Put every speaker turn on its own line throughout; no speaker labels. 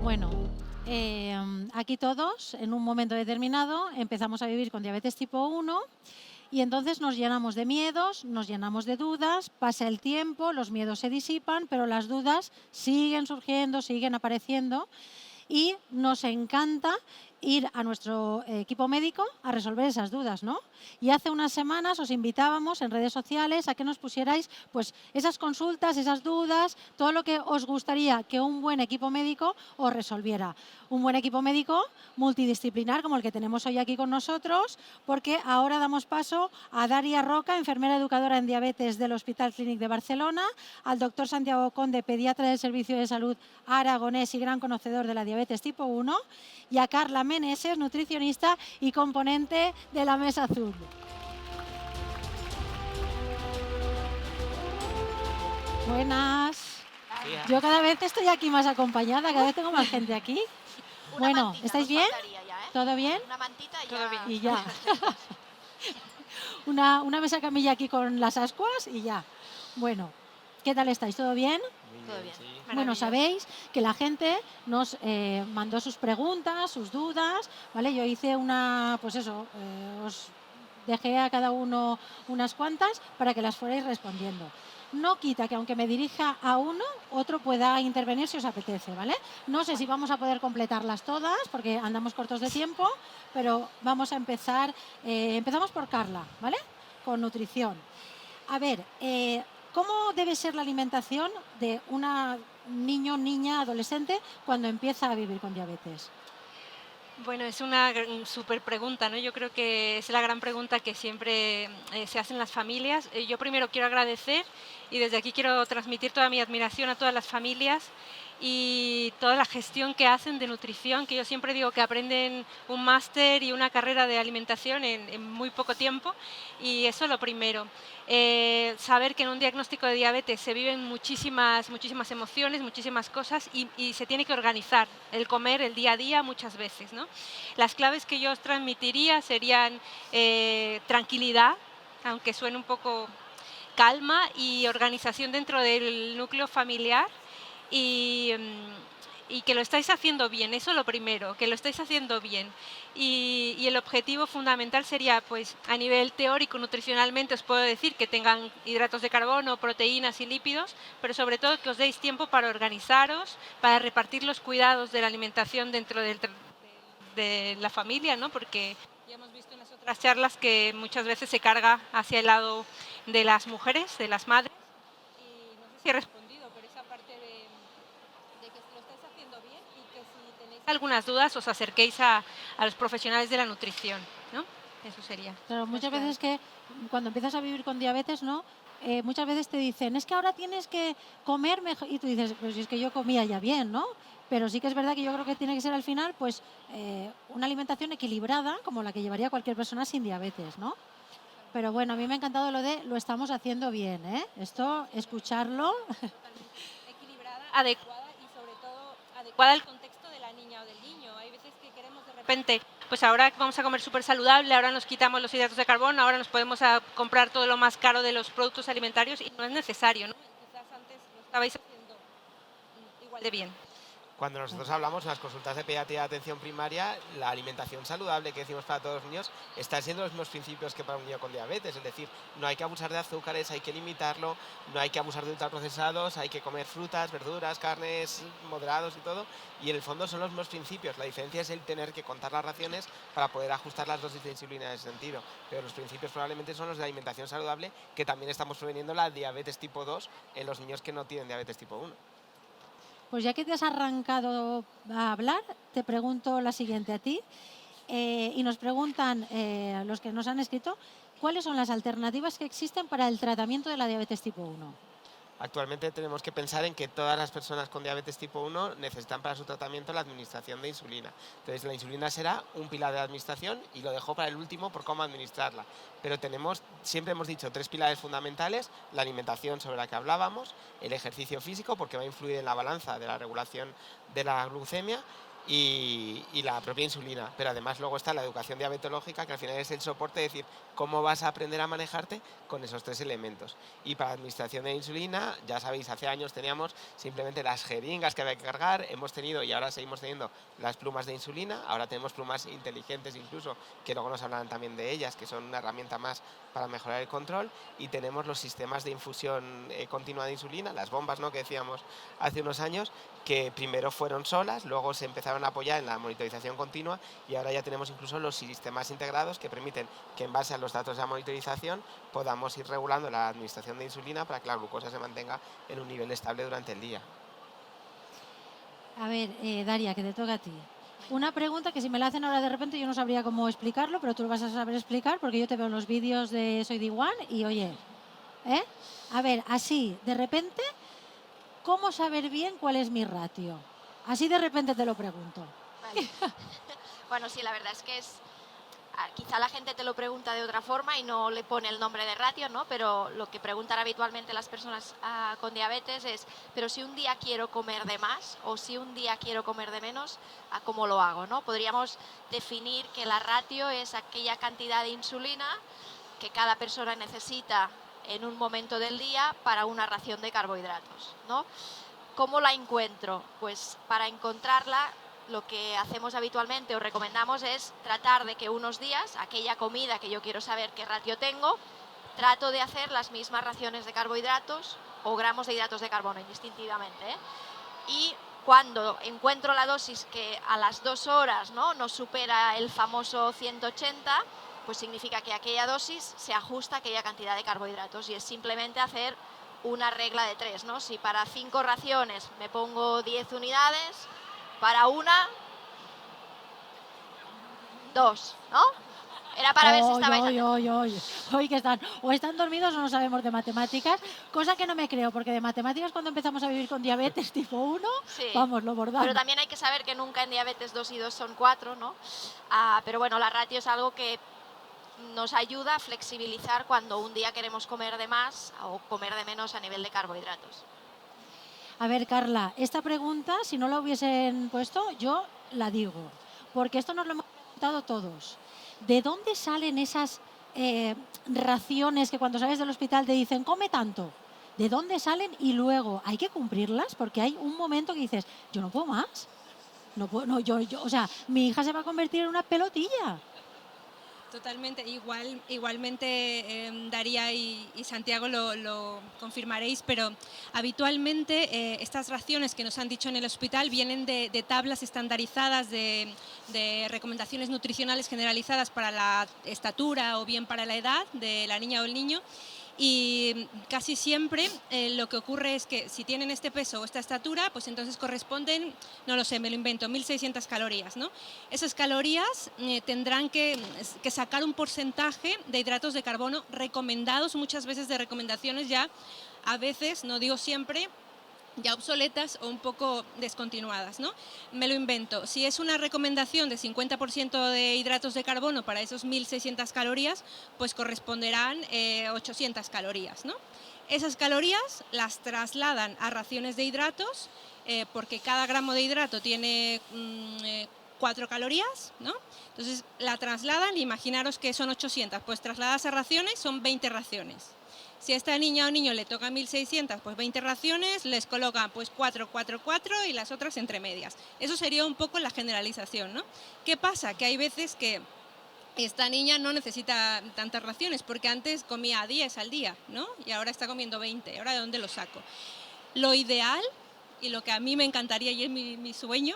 Bueno, aquí todos, en un momento determinado, empezamos a vivir con diabetes tipo 1 y entonces nos llenamos de miedos, nos llenamos de dudas, pasa el tiempo, los miedos se disipan, pero las dudas siguen surgiendo, siguen apareciendo y nos encanta ir a nuestro equipo médico a resolver esas dudas, ¿no? Y hace unas semanas os invitábamos en redes sociales a que nos pusierais pues esas consultas, esas dudas, todo lo que os gustaría que un buen equipo médico os resolviera. Un buen equipo médico multidisciplinar como el que tenemos hoy aquí con nosotros, porque ahora damos paso a Daria Roca, enfermera educadora en diabetes del Hospital Clínic de Barcelona, al doctor Santiago Conde, pediatra del Servicio de Salud aragonés y gran conocedor de la diabetes tipo 1, y a Carla Meneses, nutricionista y componente de la Mesa Azul. Buenas. Yo cada vez estoy aquí más acompañada, cada vez tengo más gente aquí. Bueno, ¿estáis bien? ¿Todo bien?
Una mantita y
Todo
ya.
bien.
Y ya. una mesa camilla aquí con las ascuas y ya. Bueno, ¿qué tal estáis? ¿Todo bien?
Todo bien.
Sí.
Bueno, sabéis que la gente nos mandó sus preguntas, sus dudas, ¿vale? Yo hice pues eso, os dejé a cada uno unas cuantas para que las fuerais respondiendo. No quita que aunque me dirija a uno, otro pueda intervenir si os apetece, ¿vale? No sé si vamos a poder completarlas todas porque andamos cortos de tiempo, pero vamos a empezar. Empezamos por Carla, ¿vale? Con nutrición. A ver, ¿cómo debe ser la alimentación de una niño, niña, adolescente cuando empieza a vivir con diabetes?
Bueno, es una súper pregunta, ¿no? Yo creo que es la gran pregunta que siempre se hacen las familias. Yo primero quiero agradecer y desde aquí quiero transmitir toda mi admiración a todas las familias y toda la gestión que hacen de nutrición, que yo siempre digo que aprenden un máster y una carrera de alimentación en muy poco tiempo, y eso lo primero. Saber que en un diagnóstico de diabetes se viven muchísimas emociones, muchísimas cosas y se tiene que organizar el comer, el día a día muchas veces, ¿no? Las claves que yo os transmitiría serían tranquilidad, aunque suene un poco calma, y organización dentro del núcleo familiar y, y que lo estáis haciendo bien, eso lo primero, que lo estáis haciendo bien. Y el objetivo fundamental sería, pues a nivel teórico, nutricionalmente, os puedo decir que tengan hidratos de carbono, proteínas y lípidos, pero sobre todo que os deis tiempo para organizaros, para repartir los cuidados de la alimentación dentro de la familia, ¿no? Porque ya hemos visto en las otras charlas que muchas veces se carga hacia el lado de las mujeres, de las madres. Y no sé si he respondido, pero esa parte de que lo estáis haciendo bien y que si tenéis algunas dudas os acerquéis a los profesionales de la nutrición, ¿no? Eso sería.
Claro, muchas
Pues,
veces que cuando empiezas a vivir con diabetes, ¿no? Muchas veces te dicen, es que ahora tienes que comer mejor. Y tú dices, pues si es que yo comía ya bien, ¿no? Pero sí que es verdad que yo creo que tiene que ser al final, pues, una alimentación equilibrada, como la que llevaría cualquier persona sin diabetes, ¿no? Pero bueno, a mí me ha encantado lo de lo estamos haciendo bien, ¿eh? Esto, escucharlo.
equilibrada, adecuada y sobre todo adecuada al contexto de la niña o del niño. Hay veces que queremos de repente, pues ahora vamos a comer súper saludable, ahora nos quitamos los hidratos de carbono, ahora nos podemos comprar todo lo más caro de los productos alimentarios y no es necesario, ¿no? Quizás antes lo estabais haciendo igual de bien.
Cuando nosotros hablamos en las consultas de pediatría de atención primaria, la alimentación saludable que decimos para todos los niños está siendo los mismos principios que para un niño con diabetes, es decir, no hay que abusar de azúcares, hay que limitarlo, no hay que abusar de ultraprocesados, hay que comer frutas, verduras, carnes moderados y todo, y en el fondo son los mismos principios, la diferencia es el tener que contar las raciones para poder ajustar las dosis de insulina en ese sentido, pero los principios probablemente son los de la alimentación saludable, que también estamos preveniendo la diabetes tipo 2 en los niños que no tienen diabetes tipo 1.
Pues ya que te has arrancado a hablar, te pregunto la siguiente a ti. Y nos preguntan los que nos han escrito, ¿cuáles son las alternativas que existen para el tratamiento de la diabetes tipo 1?
Actualmente tenemos que pensar en que todas las personas con diabetes tipo 1 necesitan para su tratamiento la administración de insulina. Entonces la insulina será un pilar de la administración y lo dejo para el último por cómo administrarla. Pero siempre hemos dicho 3 pilares fundamentales: la alimentación sobre la que hablábamos, el ejercicio físico porque va a influir en la balanza de la regulación de la glucemia y la propia insulina. Pero además luego está la educación diabetológica, que al final es el soporte de decir cómo vas a aprender a manejarte con esos 3 elementos. Y para la administración de insulina, ya sabéis, hace años teníamos simplemente las jeringas que había que cargar, hemos tenido y ahora seguimos teniendo las plumas de insulina, ahora tenemos plumas inteligentes incluso, que luego nos hablarán también de ellas, que son una herramienta más para mejorar el control, y tenemos los sistemas de infusión continua de insulina, las bombas, ¿no?, que decíamos hace unos años, que primero fueron solas, luego se empezaron a apoyar en la monitorización continua y ahora ya tenemos incluso los sistemas integrados que permiten que en base a los datos de la monitorización podamos ir regulando la administración de insulina para que la glucosa se mantenga en un nivel estable durante el día.
A ver, Daria, que te toca a ti. Una pregunta que si me la hacen ahora de repente yo no sabría cómo explicarlo, pero tú lo vas a saber explicar porque yo te veo en los vídeos de Soy D1 y oye, ¿eh? A ver, así, de repente, ¿cómo saber bien cuál es mi ratio? Así de repente te lo pregunto.
Vale. Bueno, sí, la verdad es que quizá la gente te lo pregunta de otra forma y no le pone el nombre de ratio, ¿no? Pero lo que preguntan habitualmente las personas con diabetes es, pero si un día quiero comer de más o si un día quiero comer de menos, ¿cómo lo hago, no? Podríamos definir que la ratio es aquella cantidad de insulina que cada persona necesita en un momento del día para una ración de carbohidratos, ¿no? ¿Cómo la encuentro? Pues para encontrarla lo que hacemos habitualmente o recomendamos es tratar de que unos días, aquella comida que yo quiero saber qué ratio tengo, trato de hacer las mismas raciones de carbohidratos o gramos de hidratos de carbono indistintivamente, ¿eh? Y cuando encuentro la dosis que a las 2 horas, ¿no?, nos supera el famoso 180, pues significa que aquella dosis se ajusta a aquella cantidad de carbohidratos y es simplemente hacer una regla de 3, ¿no? Si para 5 raciones me pongo 10 unidades, para una, 2, ¿no? Era para ver si estabais
Hoy que están o están dormidos o no sabemos de matemáticas, cosa que no me creo, porque de matemáticas cuando empezamos a vivir con diabetes tipo 1,
sí,
vamos, lo bordamos.
Pero también hay que saber que nunca en diabetes 2 y 2 son 4, ¿no? Pero bueno, la ratio es algo que nos ayuda a flexibilizar cuando un día queremos comer de más o comer de menos a nivel de carbohidratos.
A ver, Carla, esta pregunta, si no la hubiesen puesto, yo la digo, porque esto nos lo hemos preguntado todos. ¿De dónde salen esas raciones que cuando sales del hospital te dicen, come tanto? ¿De dónde salen? Y luego, ¿hay que cumplirlas? Porque hay un momento que dices, yo no puedo más. No puedo, no, o sea, mi hija se va a convertir en una pelotilla.
Totalmente, igualmente Daria y Santiago lo confirmaréis, pero habitualmente estas raciones que nos han dicho en el hospital vienen de tablas estandarizadas de recomendaciones nutricionales generalizadas para la estatura o bien para la edad de la niña o el niño. Y casi siempre lo que ocurre es que si tienen este peso o esta estatura, pues entonces corresponden, no lo sé, me lo invento, 1.600 calorías, ¿no? Esas calorías tendrán que sacar un porcentaje de hidratos de carbono recomendados, muchas veces de recomendaciones ya, a veces, no digo siempre, ya obsoletas o un poco descontinuadas, ¿no? Me lo invento. Si es una recomendación de 50% de hidratos de carbono para esos 1.600 calorías, pues corresponderán 800 calorías, ¿no? Esas calorías las trasladan a raciones de hidratos, porque cada gramo de hidrato tiene 4 calorías, ¿no? Entonces la trasladan, imaginaros que son 800, pues trasladadas a raciones son 20 raciones. Si a esta niña o niño le toca 1.600, pues 20 raciones, les colocan pues 4, 4, 4 y las otras entre medias. Eso sería un poco la generalización, ¿no? ¿Qué pasa? Que hay veces que esta niña no necesita tantas raciones porque antes comía 10 al día, ¿no? Y ahora está comiendo 20. ¿Ahora de dónde lo saco? Lo ideal y lo que a mí me encantaría y es mi sueño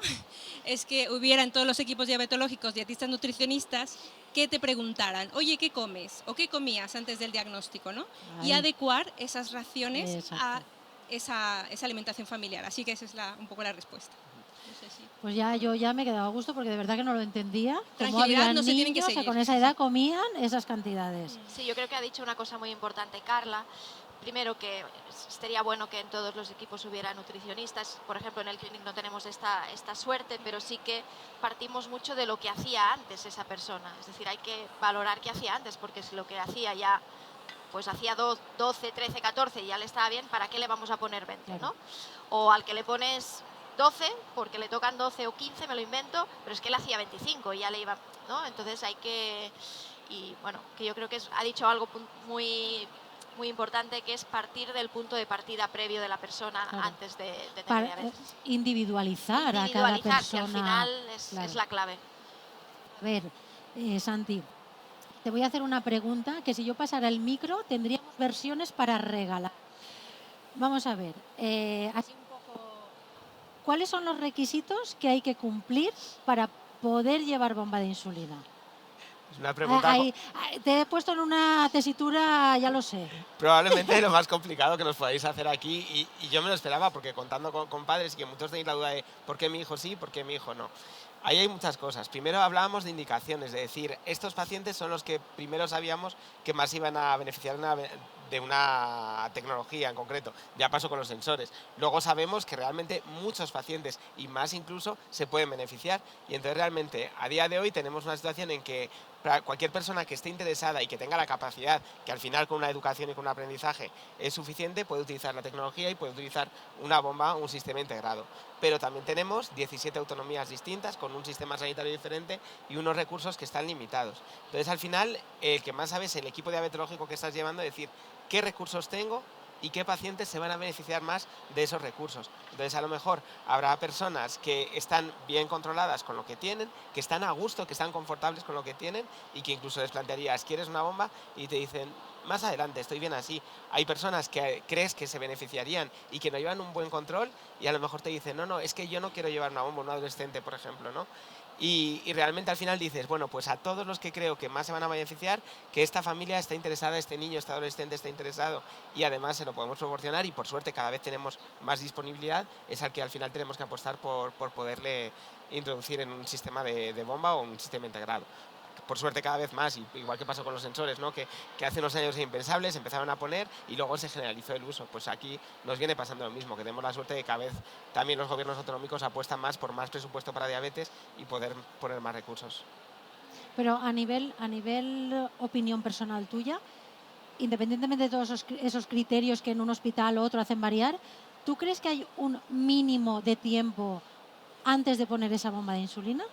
es que hubiera en todos los equipos diabetológicos dietistas nutricionistas que te preguntaran, oye, ¿qué comes? ¿O qué comías antes del diagnóstico? ¿No? Y adecuar esas raciones a esa alimentación familiar. Así que esa es un poco la respuesta. No sé si...
Pues yo ya me he quedado a gusto porque de verdad que no lo entendía.
Tranquilidad, no se tienen que
niños
seguir.
Que con esa edad comían esas cantidades.
Sí, yo creo que ha dicho una cosa muy importante Carla. Primero, que sería bueno que en todos los equipos hubiera nutricionistas. Por ejemplo, en el clinic no tenemos esta suerte, pero sí que partimos mucho de lo que hacía antes esa persona. Es decir, hay que valorar qué hacía antes, porque si lo que hacía ya, pues hacía 12, 13, 14 y ya le estaba bien, ¿para qué le vamos a poner 20, ¿no? O al que le pones 12, porque le tocan 12 o 15, me lo invento, pero es que él hacía 25 y ya le iba, ¿no? Entonces hay que, y bueno, que yo creo que ha dicho algo muy, muy importante, que es partir del punto de partida previo de la persona antes de tener diabetes.
Individualizar a cada
Individualizar, que
persona.
al final es
Claro.
la clave.
A ver, Santi, te voy a hacer una pregunta que si yo pasara el micro tendríamos versiones para regalar. Vamos a ver, así un poco, ¿cuáles son los requisitos que hay que cumplir para poder llevar bomba de insulina?
Es una pregunta
Te he puesto en una tesitura, ya lo sé.
probablemente lo más complicado que nos podáis hacer aquí, y yo me lo esperaba, porque contando con padres, y que muchos tenéis la duda de por qué mi hijo sí, por qué mi hijo no. Ahí hay muchas cosas. Primero hablábamos de indicaciones, de decir, estos pacientes son los que primero sabíamos que más iban a beneficiar de una tecnología en concreto. Ya pasó con los sensores. Luego sabemos que realmente muchos pacientes, y más incluso, se pueden beneficiar. Y entonces realmente, a día de hoy, tenemos una situación en que para cualquier persona que esté interesada y que tenga la capacidad, que al final con una educación y con un aprendizaje es suficiente, puede utilizar la tecnología y puede utilizar una bomba, un sistema integrado. Pero también tenemos 17 autonomías distintas, con un sistema sanitario diferente y unos recursos que están limitados. Entonces, al final, el que más sabe es el equipo diabetológico que estás llevando, decir qué recursos tengo y qué pacientes se van a beneficiar más de esos recursos. Entonces, a lo mejor habrá personas que están bien controladas con lo que tienen, que están a gusto, que están confortables con lo que tienen, y que incluso les plantearías, ¿quieres una bomba? Y te dicen, más adelante, estoy bien así. Hay personas que crees que se beneficiarían y que no llevan un buen control, y a lo mejor te dicen, no, es que yo no quiero llevar una bomba, un adolescente, por ejemplo, ¿no? Y realmente al final dices, bueno, pues a todos los que creo que más se van a beneficiar, que esta familia está interesada, este niño, este adolescente está interesado, y además se lo podemos proporcionar, y por suerte cada vez tenemos más disponibilidad, es al que al final tenemos que apostar por poderle introducir en un sistema de bomba o un sistema integrado. Por suerte cada vez más, igual que pasó con los sensores, ¿no? que hace unos años era impensable, se empezaron a poner y luego se generalizó el uso. Pues aquí nos viene pasando lo mismo, que tenemos la suerte de que cada vez también los gobiernos autonómicos apuestan más por más presupuesto para diabetes y poder poner más recursos.
Pero a nivel opinión personal tuya, independientemente de todos esos criterios que en un hospital u otro hacen variar, ¿tú crees que hay un mínimo de tiempo antes de poner esa bomba de insulina?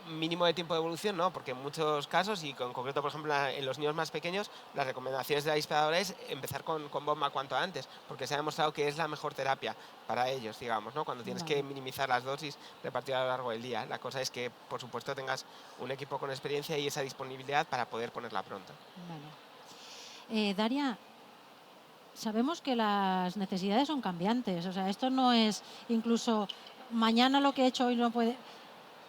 Mínimo de tiempo de evolución, no, porque en muchos casos, y en concreto, por ejemplo, en los niños más pequeños, las recomendaciones de la disparadora es empezar con bomba cuanto antes, porque se ha demostrado que es la mejor terapia para ellos, digamos, ¿no? Cuando tienes que minimizar las dosis repartidas a lo largo del día. La cosa es que, por supuesto, tengas un equipo con experiencia y esa disponibilidad para poder ponerla pronto.
Vale. Daria, sabemos que las necesidades son cambiantes, o sea, esto no es incluso mañana lo que he hecho hoy no puede...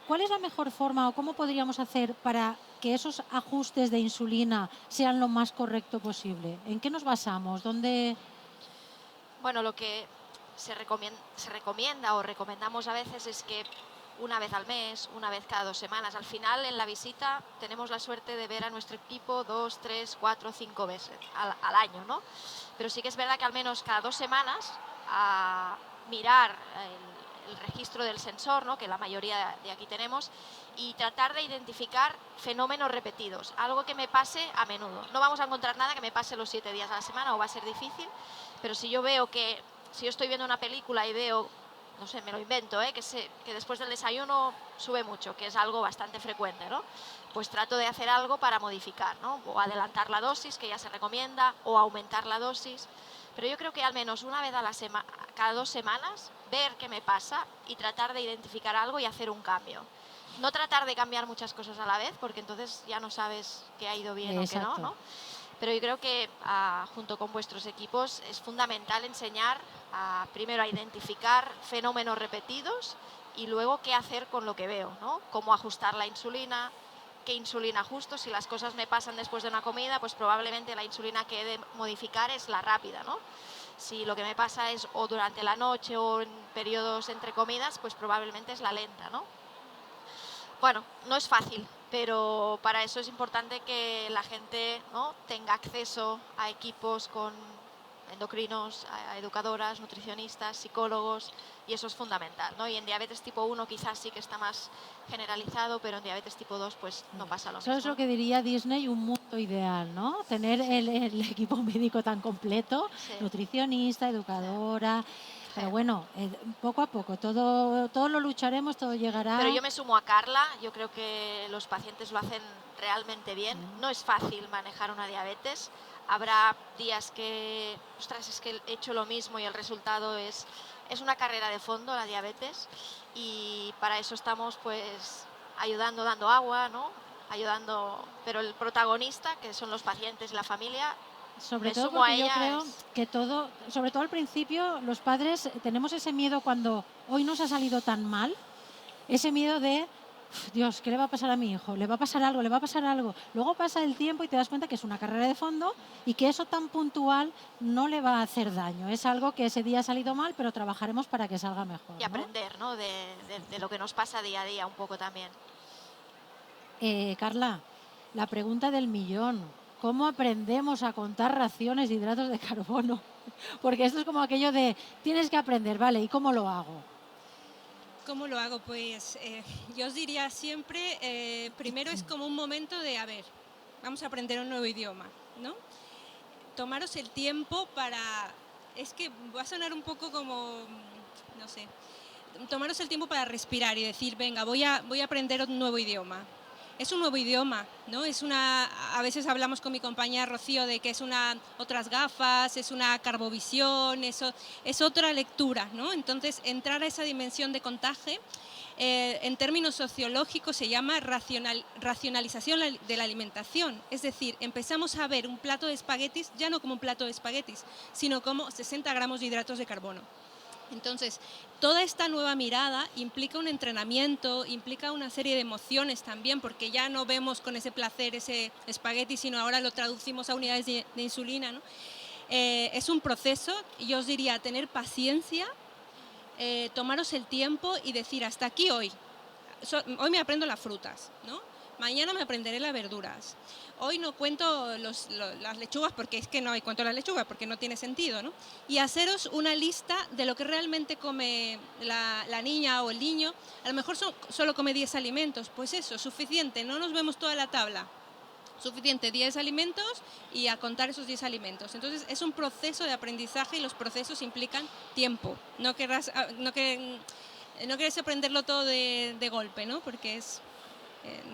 ¿Cuál es la mejor forma o cómo podríamos hacer para que esos ajustes de insulina sean lo más correcto posible? ¿En qué nos basamos? ¿Dónde...?
Bueno, lo que se recomienda o recomendamos a veces es que una vez al mes, una vez cada 2 semanas. Al final, en la visita, tenemos la suerte de ver a nuestro equipo 2, 3, 4, 5 veces al año, ¿no? Pero sí que es verdad que al menos cada 2 semanas a mirar el registro del sensor, ¿no? Que la mayoría de aquí tenemos, y tratar de identificar fenómenos repetidos, algo que me pase a menudo. No vamos a encontrar nada que me pase los 7 días a la semana, o va a ser difícil, pero si yo veo que, si yo estoy viendo una película y veo, no sé, me lo invento, que después del desayuno sube mucho, que es algo bastante frecuente, ¿no? Pues trato de hacer algo para modificar, ¿no? O adelantar la dosis, que ya se recomienda, o aumentar la dosis. Pero yo creo que al menos una vez a la cada 2 semanas, ver qué me pasa y tratar de identificar algo y hacer un cambio. No tratar de cambiar muchas cosas a la vez, porque entonces ya no sabes qué ha ido bien o qué no, ¿no? Pero yo creo que junto con vuestros equipos es fundamental enseñar primero a identificar fenómenos repetidos y luego qué hacer con lo que veo, ¿no? Cómo ajustar la insulina, qué insulina ajusto. Si las cosas me pasan después de una comida, pues probablemente la insulina que he de modificar es la rápida, ¿no? Si lo que me pasa es o durante la noche o en periodos entre comidas, pues probablemente es la lenta, ¿no? Bueno, no es fácil, pero para eso es importante que la gente, ¿no?, tenga acceso a equipos con endocrinos, a educadoras, nutricionistas, psicólogos, y eso es fundamental, ¿no? Y en diabetes tipo 1 quizás sí que está más generalizado, pero en diabetes tipo 2 pues no pasa lo mismo.
Eso es lo que diría Disney, un mundo ideal, ¿no? Tener el equipo médico tan completo, nutricionista, educadora... Pero bueno, poco a poco, todo lo lucharemos, todo llegará.
Pero yo me sumo a Carla, yo creo que los pacientes lo hacen realmente bien. No es fácil manejar una diabetes. Habrá días que, ostras, es que he hecho lo mismo y el resultado es una carrera de fondo, la diabetes, y para eso estamos pues ayudando, dando agua, ¿no? Ayudando, pero el protagonista, que son los pacientes y la familia,
Sobre
me
todo
sumo a
porque yo
ella,
creo que todo, sobre todo al principio, los padres tenemos ese miedo cuando hoy nos ha salido tan mal, ese miedo de, "Uf, Dios, ¿qué le va a pasar a mi hijo? ¿Le va a pasar algo? ¿Le va a pasar algo?". Luego pasa el tiempo y te das cuenta que es una carrera de fondo y que eso tan puntual no le va a hacer daño. Es algo que ese día ha salido mal, pero trabajaremos para que salga mejor,
y
¿no?
aprender, ¿no? De lo que nos pasa día a día un poco también.
Carla, la pregunta del millón. ¿Cómo aprendemos a contar raciones de hidratos de carbono? Porque esto es como aquello de, tienes que aprender, ¿vale? ¿Y cómo lo hago?
¿Cómo lo hago? Pues yo os diría siempre, primero es como un momento de, a ver, vamos a aprender un nuevo idioma, ¿no? Tomaros el tiempo para, es que va a sonar un poco como, no sé, tomaros el tiempo para respirar y decir, venga, voy a aprender un nuevo idioma. Es un nuevo idioma, ¿no? A veces hablamos con mi compañera Rocío de que es otras gafas, es una carbovisión, es otra lectura, ¿no? Entonces, entrar a esa dimensión de contagio, en términos sociológicos se llama racionalización de la alimentación. Es decir, empezamos a ver un plato de espaguetis ya no como un plato de espaguetis, sino como 60 gramos de hidratos de carbono. Entonces, toda esta nueva mirada implica un entrenamiento, implica una serie de emociones también, porque ya no vemos con ese placer ese espagueti, sino ahora lo traducimos a unidades de insulina, ¿no? Es un proceso, y yo os diría tener paciencia, tomaros el tiempo y decir hasta aquí hoy. Hoy me aprendo las frutas, ¿no? Mañana me aprenderé las verduras. Hoy no cuento las lechugas porque es que no hay cuento las lechugas porque no tiene sentido, ¿no? Y haceros una lista de lo que realmente come la niña o el niño. A lo mejor solo come 10 alimentos, pues eso, suficiente, no nos vemos toda la tabla. Suficiente, 10 alimentos y a contar esos 10 alimentos. Entonces es un proceso de aprendizaje y los procesos implican tiempo. No querés aprenderlo todo de golpe, ¿no? Porque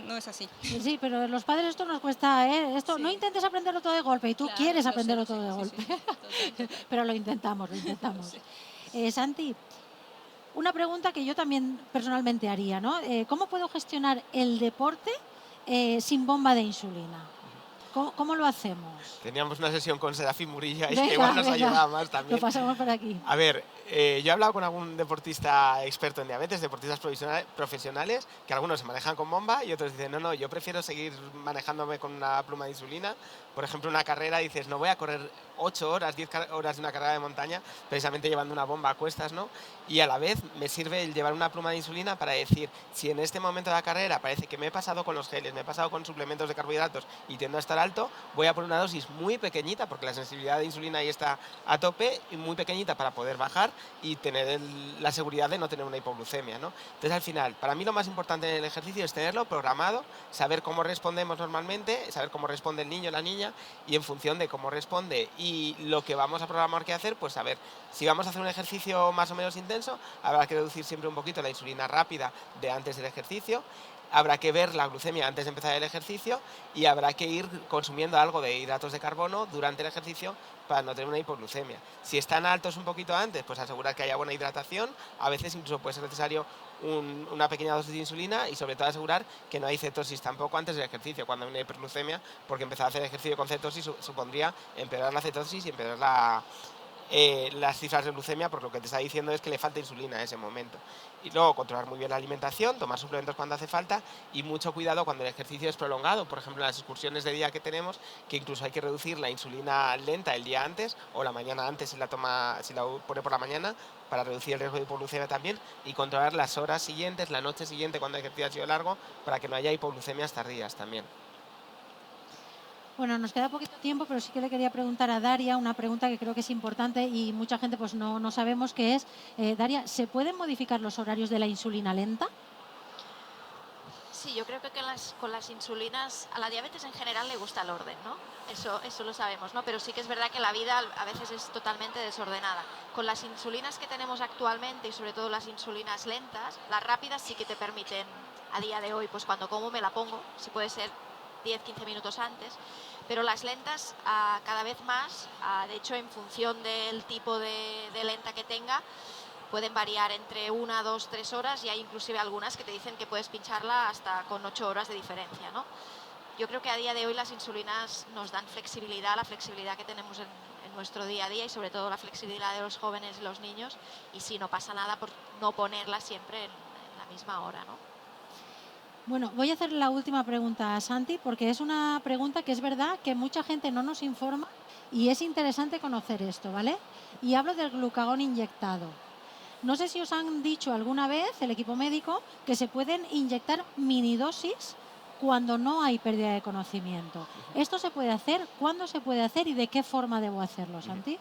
no es así.
Sí, pero los padres esto nos cuesta, ¿eh? Esto,
Sí.
no intentes aprenderlo todo de golpe y tú
Claro,
quieres
lo sé,
aprenderlo
lo sé,
todo de
sí,
golpe.
sí, sí. Total.
Pero lo intentamos, lo intentamos.
Sí.
Santi, una pregunta que yo también personalmente haría, ¿no? ¿Cómo puedo gestionar el deporte sin bomba de insulina? ¿Cómo lo hacemos?
Teníamos una sesión con Serafín Murilla y
Venga,
que igual nos
venga.
ayudaba más
Lo
también.
pasamos por aquí.
A ver, yo he hablado con algún deportista experto en diabetes, deportistas profesionales, que algunos se manejan con bomba y otros dicen, no, yo prefiero seguir manejándome con una pluma de insulina. Por ejemplo, una carrera, dices, no voy a correr 8 horas, 10 horas de una carrera de montaña, precisamente llevando una bomba a cuestas, ¿no? Y a la vez me sirve el llevar una pluma de insulina para decir, si en este momento de la carrera parece que me he pasado con los geles, me he pasado con suplementos de carbohidratos y tiendo a estar alto, voy a poner una dosis muy pequeñita, porque la sensibilidad de insulina ahí está a tope, y muy pequeñita para poder bajar y tener la seguridad de no tener una hipoglucemia, ¿no? Entonces, al final, para mí lo más importante en el ejercicio es tenerlo programado, saber cómo respondemos normalmente, saber cómo responde el niño o la niña, y en función de cómo responde y lo que vamos a programar que hacer, pues saber si vamos a hacer un ejercicio más o menos intenso, habrá que reducir siempre un poquito la insulina rápida de antes del ejercicio. Habrá que ver la glucemia antes de empezar el ejercicio y habrá que ir consumiendo algo de hidratos de carbono durante el ejercicio para no tener una hipoglucemia. Si están altos un poquito antes, pues asegurar que haya buena hidratación. A veces incluso puede ser necesario una pequeña dosis de insulina y sobre todo asegurar que no hay cetosis tampoco antes del ejercicio, cuando hay una hiperglucemia, porque empezar a hacer ejercicio con cetosis supondría empeorar la cetosis y empeorar las cifras de glucemia, porque lo que te está diciendo es que le falta insulina en ese momento. Y luego controlar muy bien la alimentación, tomar suplementos cuando hace falta y mucho cuidado cuando el ejercicio es prolongado, por ejemplo en las excursiones de día que tenemos, que incluso hay que reducir la insulina lenta el día antes o la mañana antes si la pone por la mañana, para reducir el riesgo de hipoglucemia también, y controlar las horas siguientes, la noche siguiente cuando el ejercicio ha sido largo, para que no haya hipoglucemias tardías también.
Bueno, nos queda poquito tiempo, pero sí que le quería preguntar a Daria una pregunta que creo que es importante y mucha gente pues no sabemos, que es, Daria, ¿se pueden modificar los horarios de la insulina lenta?
Sí, yo creo que con las insulinas, a la diabetes en general le gusta el orden, ¿no? Eso lo sabemos, ¿no? Pero sí que es verdad que la vida a veces es totalmente desordenada. Con las insulinas que tenemos actualmente y sobre todo las insulinas lentas, las rápidas sí que te permiten a día de hoy, pues cuando como me la pongo, si puede ser 10-15 minutos antes, pero las lentas cada vez más, de hecho en función del tipo de lenta que tenga, pueden variar entre 1, 2, 3 horas y hay inclusive algunas que te dicen que puedes pincharla hasta con 8 horas de diferencia, ¿no? Yo creo que a día de hoy las insulinas nos dan flexibilidad, la flexibilidad que tenemos en nuestro día a día y sobre todo la flexibilidad de los jóvenes y los niños, y sí, no pasa nada por no ponerla siempre en la misma hora, ¿no?
Bueno, voy a hacer la última pregunta a Santi porque es una pregunta que es verdad que mucha gente no nos informa y es interesante conocer esto, ¿vale? Y hablo del glucagón inyectado. No sé si os han dicho alguna vez, el equipo médico, que se pueden inyectar minidosis cuando no hay pérdida de conocimiento. ¿Esto se puede hacer? ¿Cuándo se puede hacer? ¿Y de qué forma debo hacerlo, Santi?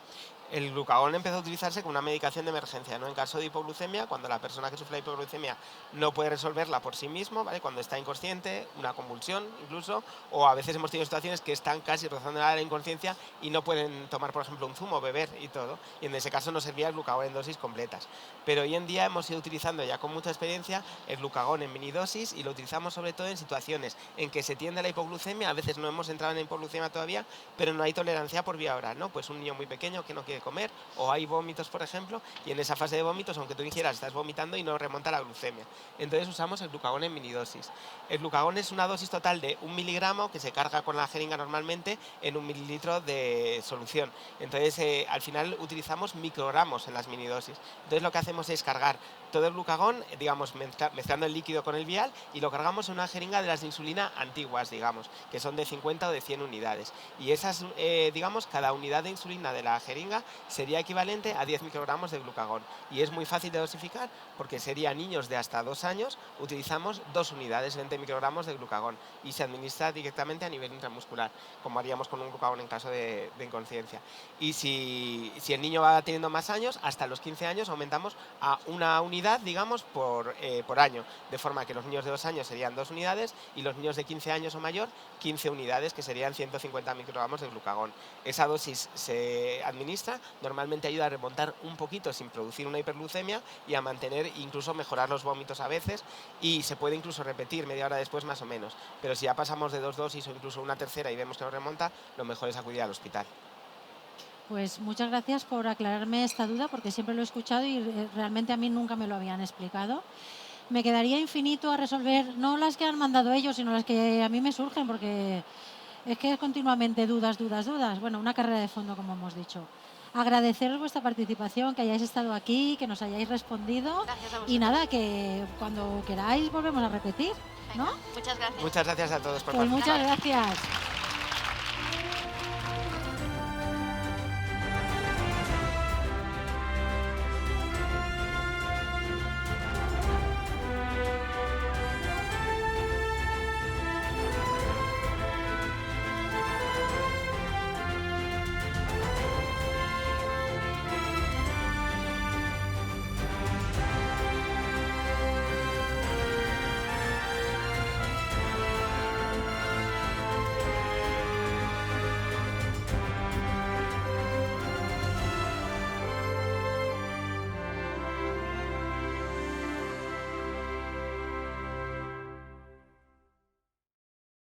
El glucagón empezó a utilizarse como una medicación de emergencia, ¿no? En caso de hipoglucemia, cuando la persona que sufre la hipoglucemia no puede resolverla por sí mismo, ¿vale? Cuando está inconsciente, una convulsión incluso, o a veces hemos tenido situaciones que están casi rozando la inconsciencia y no pueden tomar, por ejemplo, un zumo, beber y todo, y en ese caso nos servía el glucagón en dosis completas. Pero hoy en día hemos ido utilizando ya con mucha experiencia el glucagón en minidosis y lo utilizamos sobre todo en situaciones en que se tiende a la hipoglucemia, a veces no hemos entrado en la hipoglucemia todavía, pero no hay tolerancia por vía oral, ¿no? Pues un niño muy pequeño que no quiere comer, o hay vómitos, por ejemplo, y en esa fase de vómitos, aunque tú ingieras, estás vomitando y no remonta la glucemia. Entonces usamos el glucagón en minidosis. El glucagón es una dosis total de 1 miligramo que se carga con la jeringa normalmente en 1 mililitro de solución. Entonces, al final utilizamos microgramos en las minidosis. Entonces lo que hacemos es cargar todo el glucagón, digamos, mezclando el líquido con el vial, y lo cargamos en una jeringa de las de insulina antiguas, digamos, que son de 50 o de 100 unidades. Y esas, digamos, cada unidad de insulina de la jeringa sería equivalente a 10 microgramos de glucagón. Y es muy fácil de dosificar porque sería niños de hasta 2 años, utilizamos 2 unidades, 20 microgramos de glucagón, y se administra directamente a nivel intramuscular, como haríamos con un glucagón en caso de inconsciencia. Y si el niño va teniendo más años, hasta los 15 años aumentamos a una unidad, digamos, por año, de forma que los niños de 2 años serían 2 unidades y los niños de 15 años o mayor 15 unidades, que serían 150 microgramos de glucagón. Esa dosis se administra, normalmente ayuda a remontar un poquito sin producir una hiperglucemia y a mantener, incluso mejorar los vómitos a veces, y se puede incluso repetir media hora después más o menos, pero si ya pasamos de 2 dosis o incluso una tercera y vemos que no remonta, lo mejor es acudir al hospital.
Pues muchas gracias por aclararme esta duda porque siempre lo he escuchado y realmente a mí nunca me lo habían explicado. Me quedaría infinito a resolver, no las que han mandado ellos, sino las que a mí me surgen porque es que es continuamente dudas, dudas, dudas. Bueno, una carrera de fondo, como hemos dicho. Agradeceros vuestra participación, que hayáis estado aquí, que nos hayáis respondido.
Gracias a vosotros.
Y nada, que cuando queráis volvemos a repetir, ¿no?
Venga, muchas gracias.
Muchas gracias a todos por
Pues
participar.
muchas gracias.